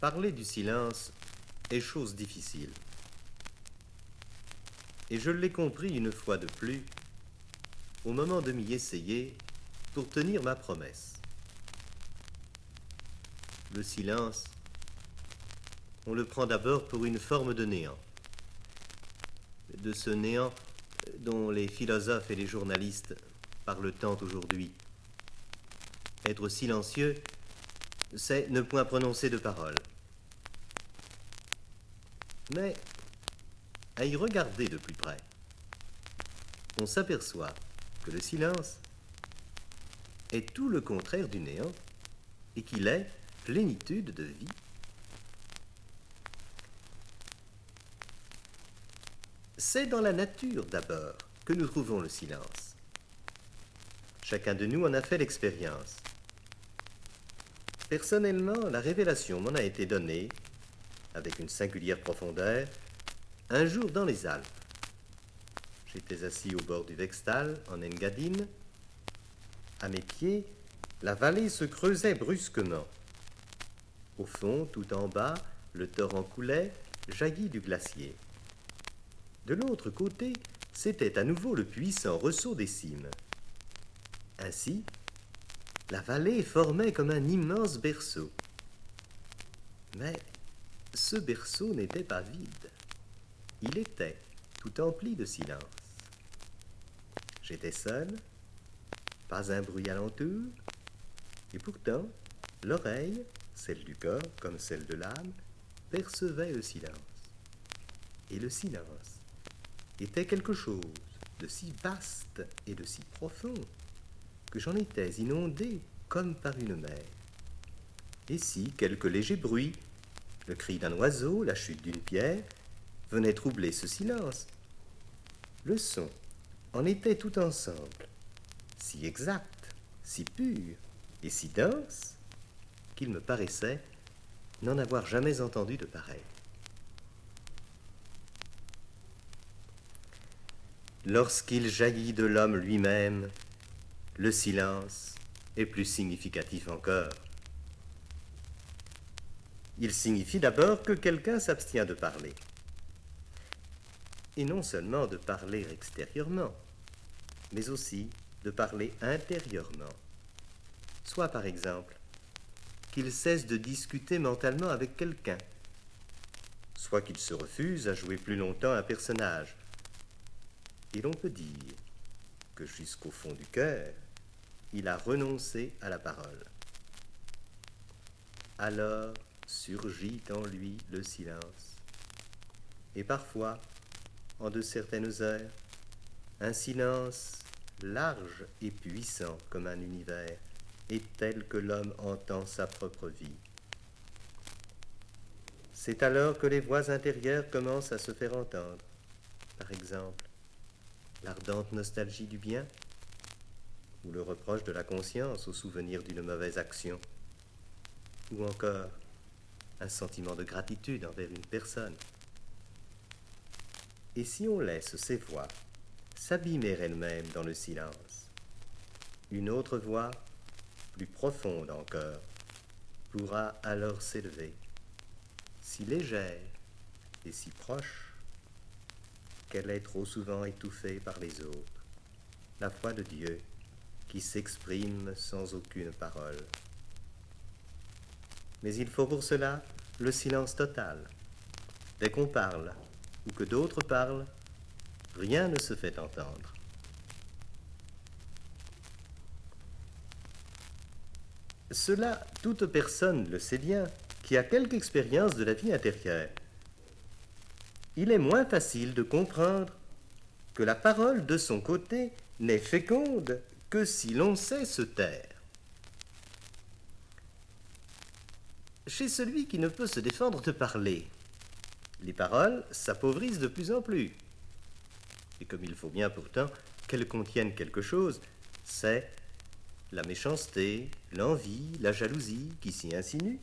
Parler du silence est chose difficile. Et je l'ai compris une fois de plus, au moment de m'y essayer pour tenir ma promesse. Le silence, on le prend d'abord pour une forme de néant. De ce néant dont les philosophes et les journalistes parlent tant aujourd'hui. Être silencieux, c'est ne point prononcer de parole. Mais, à y regarder de plus près, on s'aperçoit que le silence est tout le contraire du néant et qu'il est plénitude de vie. C'est dans la nature d'abord que nous trouvons le silence. Chacun de nous en a fait l'expérience. Personnellement, la révélation m'en a été donnée, avec une singulière profondeur, un jour dans les Alpes. J'étais assis au bord du Vextal, en Engadine. À mes pieds, la vallée se creusait brusquement. Au fond, tout en bas, le torrent coulait, jailli du glacier. De l'autre côté, c'était à nouveau le puissant ressaut des cimes. Ainsi, la vallée formait comme un immense berceau. Mais ce berceau n'était pas vide. Il était tout empli de silence. J'étais seul, pas un bruit alentour, et pourtant, l'oreille, celle du corps comme celle de l'âme, percevait le silence. Et le silence était quelque chose de si vaste et de si profond que j'en étais inondé comme par une mer. Et si quelque léger bruit, le cri d'un oiseau, la chute d'une pierre, venait troubler ce silence, le son en était tout ensemble, si exact, si pur et si dense, qu'il me paraissait n'en avoir jamais entendu de pareil. Lorsqu'il jaillit de l'homme lui-même, le silence est plus significatif encore. Il signifie d'abord que quelqu'un s'abstient de parler. Et non seulement de parler extérieurement, mais aussi de parler intérieurement. Soit par exemple, qu'il cesse de discuter mentalement avec quelqu'un, soit qu'il se refuse à jouer plus longtemps un personnage. Et l'on peut dire que jusqu'au fond du cœur, il a renoncé à la parole. Alors surgit en lui le silence. Et parfois, en de certaines heures, un silence large et puissant comme un univers, et tel que l'homme entend sa propre vie. C'est alors que les voix intérieures commencent à se faire entendre. Par exemple, l'ardente nostalgie du bien, ou le reproche de la conscience au souvenir d'une mauvaise action, ou encore un sentiment de gratitude envers une personne. Et si on laisse ces voix s'abîmer elles-mêmes dans le silence, une autre voix, plus profonde encore, pourra alors s'élever, si légère et si proche qu'elle est trop souvent étouffée par les autres, la voix de Dieu qui s'exprime sans aucune parole. Mais il faut pour cela le silence total. Dès qu'on parle, ou que d'autres parlent, rien ne se fait entendre. Cela, toute personne le sait bien, qui a quelque expérience de la vie intérieure. Il est moins facile de comprendre que la parole, de son côté, n'est féconde que si l'on sait se taire. Chez celui qui ne peut se défendre de parler, les paroles s'appauvrissent de plus en plus. Et comme il faut bien pourtant qu'elles contiennent quelque chose, c'est la méchanceté, l'envie, la jalousie qui s'y insinuent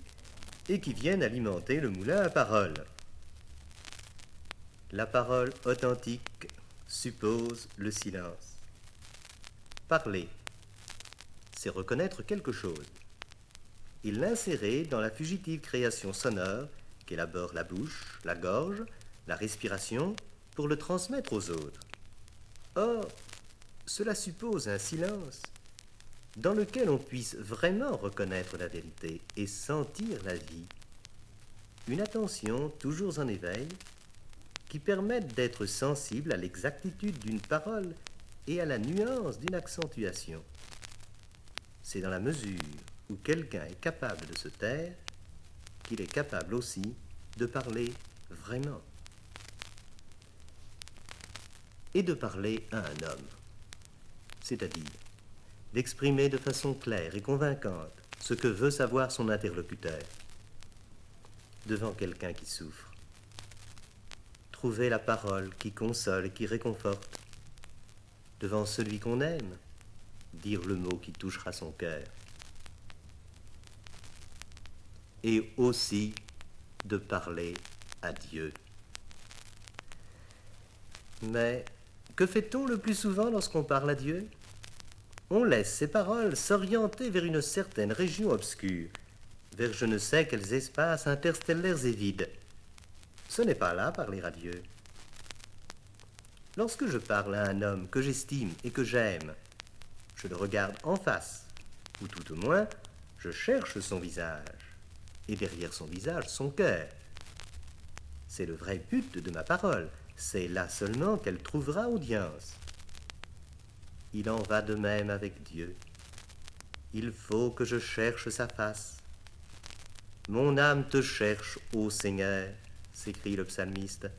et qui viennent alimenter le moulin à parole. La parole authentique suppose le silence. Parler, c'est reconnaître quelque chose. et l'insérer dans la fugitive création sonore qu'élabore la bouche, la gorge, la respiration pour le transmettre aux autres. Or, cela suppose un silence dans lequel on puisse vraiment reconnaître la vérité et sentir la vie. Une attention toujours en éveil qui permette d'être sensible à l'exactitude d'une parole et à la nuance d'une accentuation. C'est dans la mesure où quelqu'un est capable de se taire qu'il est capable aussi de parler vraiment. Et de parler à un homme, c'est-à-dire d'exprimer de façon claire et convaincante ce que veut savoir son interlocuteur devant quelqu'un qui souffre. Trouver la parole qui console et qui réconforte devant celui qu'on aime, dire le mot qui touchera son cœur. Et aussi de parler à Dieu. Mais que fait-on le plus souvent lorsqu'on parle à Dieu? On laisse ces paroles s'orienter vers une certaine région obscure, vers je ne sais quels espaces interstellaires et vides. Ce n'est pas là parler à Dieu. Lorsque je parle à un homme que j'estime et que j'aime, je le regarde en face, ou tout au moins, je cherche son visage, et derrière son visage, son cœur. C'est le vrai but de ma parole, c'est là seulement qu'elle trouvera audience. Il en va de même avec Dieu. Il faut que je cherche sa face. Mon âme te cherche, ô Seigneur, s'écrie le psalmiste.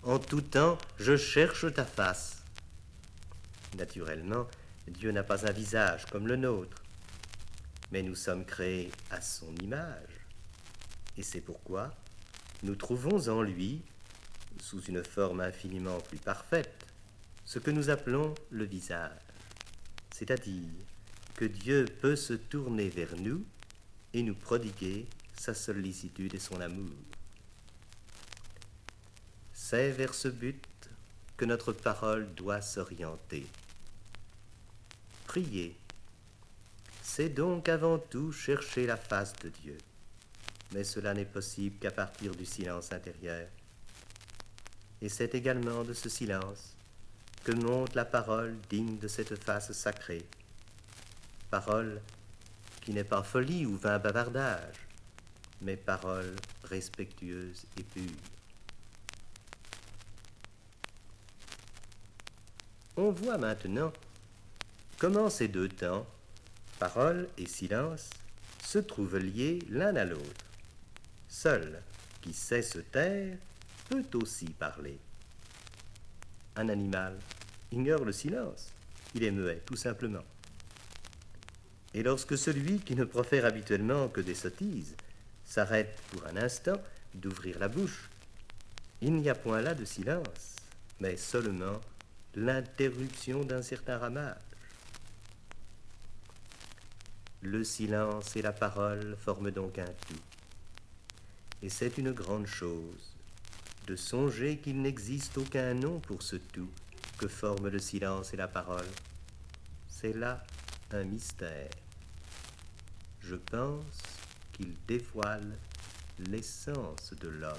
En tout temps, je cherche ta face. Naturellement, Dieu n'a pas un visage comme le nôtre, mais nous sommes créés à son image. Et c'est pourquoi nous trouvons en lui, sous une forme infiniment plus parfaite, ce que nous appelons le visage. C'est-à-dire que Dieu peut se tourner vers nous et nous prodiguer sa sollicitude et son amour. C'est vers ce but que notre parole doit s'orienter. Prier, c'est donc avant tout chercher la face de Dieu. Mais cela n'est possible qu'à partir du silence intérieur. Et c'est également de ce silence que monte la parole digne de cette face sacrée. Parole qui n'est pas folie ou vain bavardage, mais parole respectueuse et pure. On voit maintenant comment ces deux temps, parole et silence, se trouvent liés l'un à l'autre. Seul qui sait se taire peut aussi parler. Un animal ignore le silence, il est muet, tout simplement. Et lorsque celui qui ne profère habituellement que des sottises s'arrête pour un instant d'ouvrir la bouche, il n'y a point là de silence, mais seulement l'interruption d'un certain ramage. Le silence et la parole forment donc un tout. Et c'est une grande chose de songer qu'il n'existe aucun nom pour ce tout que forment le silence et la parole. C'est là un mystère. Je pense qu'il dévoile l'essence de l'homme.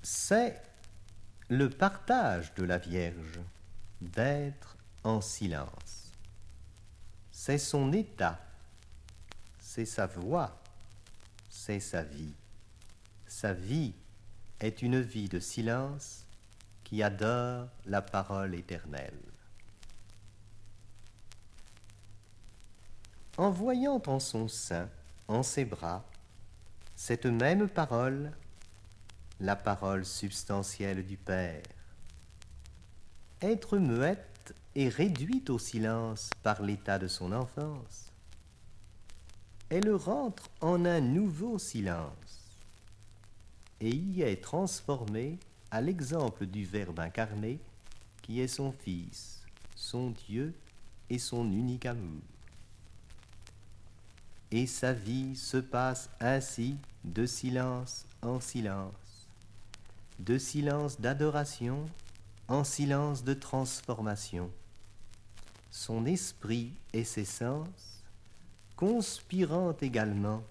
C'est le partage de la Vierge d'être en silence. C'est son état, c'est sa voix, c'est sa vie. Sa vie est une vie de silence qui adore la parole éternelle. En voyant en son sein, en ses bras, cette même parole, la parole substantielle du Père, être muette et réduite au silence par l'état de son enfance, elle rentre en un nouveau silence et y est transformée à l'exemple du Verbe incarné qui est son Fils, son Dieu et son unique amour. Et sa vie se passe ainsi de silence en silence, de silence d'adoration en silence de transformation. Son esprit et ses sens conspirant également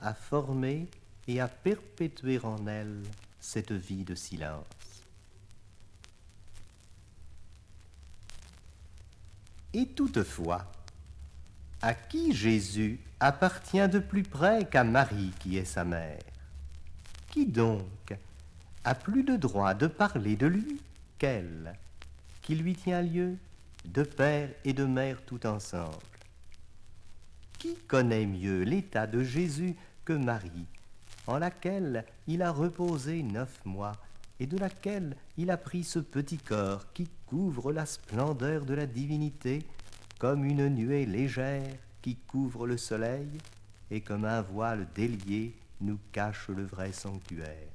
à former et à perpétuer en elle cette vie de silence. Et toutefois, à qui Jésus appartient de plus près qu'à Marie qui est sa mère? Qui donc a plus de droit de parler de lui qu'elle, qui lui tient lieu de père et de mère tout ensemble? Qui connaît mieux l'état de Jésus que Marie, en laquelle il a reposé 9 mois et de laquelle il a pris ce petit corps qui couvre la splendeur de la divinité comme une nuée légère qui couvre le soleil et comme un voile délié nous cache le vrai sanctuaire?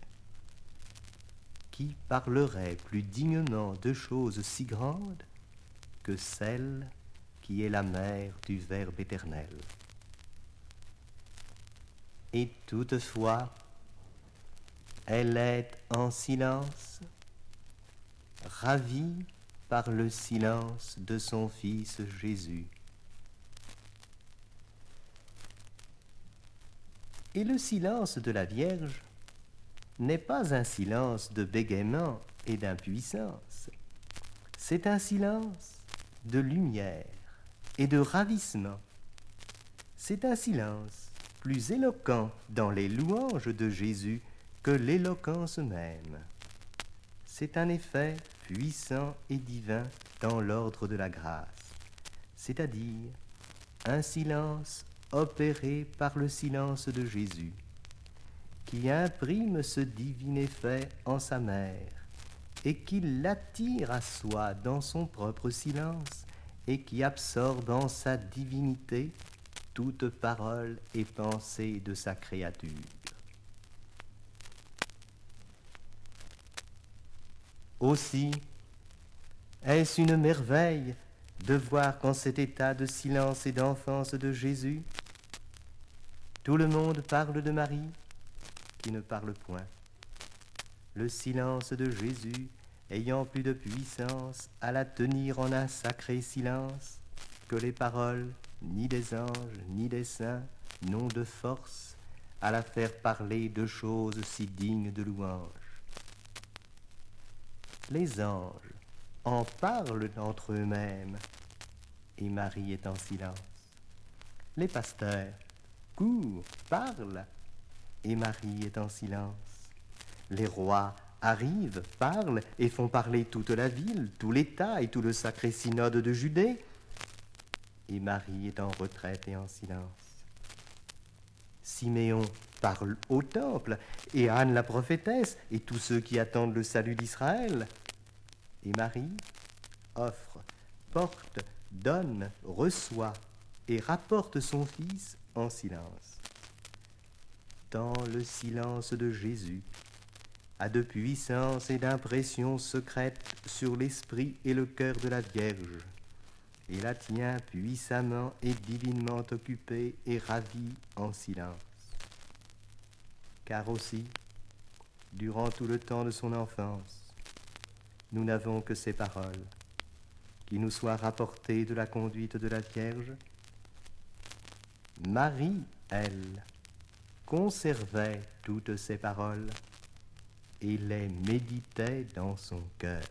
Qui parlerait plus dignement de choses si grandes que celle qui est la mère du Verbe éternel? Et toutefois, elle est en silence, ravie par le silence de son Fils Jésus. Et le silence de la Vierge n'est pas un silence de bégaiement et d'impuissance, c'est un silence de lumière et de ravissement. C'est un silence plus éloquent dans les louanges de Jésus que l'éloquence même. C'est un effet puissant et divin dans l'ordre de la grâce, c'est-à-dire un silence opéré par le silence de Jésus, qui imprime ce divin effet en sa mère et qui l'attire à soi dans son propre silence et qui absorbe en sa divinité toute parole et pensée de sa créature. Aussi, est-ce une merveille de voir qu'en cet état de silence et d'enfance de Jésus, tout le monde parle de Marie qui ne parle point. Le silence de Jésus ayant plus de puissance à la tenir en un sacré silence que les paroles ni des anges ni des saints n'ont de force à la faire parler de choses si dignes de louange. Les anges en parlent entre eux-mêmes et Marie est en silence. Les pasteurs courent, parlent et Marie est en silence. Les rois arrivent, parlent et font parler toute la ville, tout l'État et tout le sacré synode de Judée. Et Marie est en retraite et en silence. Siméon parle au temple, et Anne la prophétesse, et tous ceux qui attendent le salut d'Israël. Et Marie offre, porte, donne, reçoit et rapporte son Fils en silence. Tant le silence de Jésus a de puissance et d'impression secrète sur l'esprit et le cœur de la Vierge, et la tient puissamment et divinement occupée et ravie en silence. Car aussi, durant tout le temps de son enfance, nous n'avons que ces paroles, qui nous soient rapportées de la conduite de la Vierge. Marie, elle, conservait toutes ces paroles et les méditait dans son cœur.